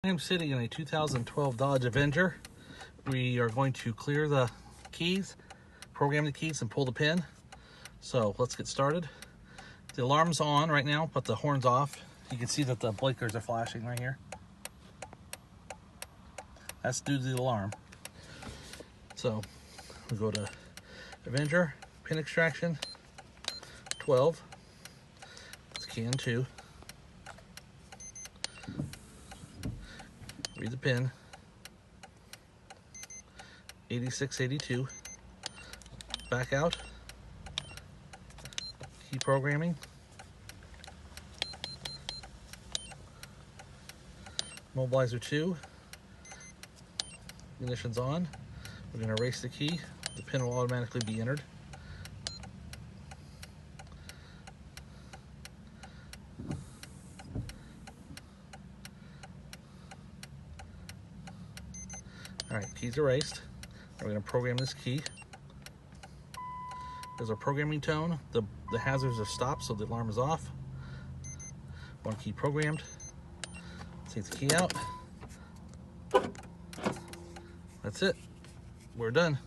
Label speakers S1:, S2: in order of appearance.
S1: I'm sitting in a 2012 Dodge Avenger. We are going to clear the keys, program the keys, and pull the pin. So let's get started. The alarm's on right now, but the horn's off. You can see that the blinkers are flashing right here. That's due to the alarm. So we go to Avenger, pin extraction, 12. It's can 2. Read the pin, 8682. Back out. Key programming. Mobilizer 2. Ignition's on. We're going to erase the key. The pin will automatically be entered. Alright, key's erased. We're going to program this key. There's our programming tone. The hazards have stopped, so the alarm is off. One key programmed. Take the key out. That's it. We're done.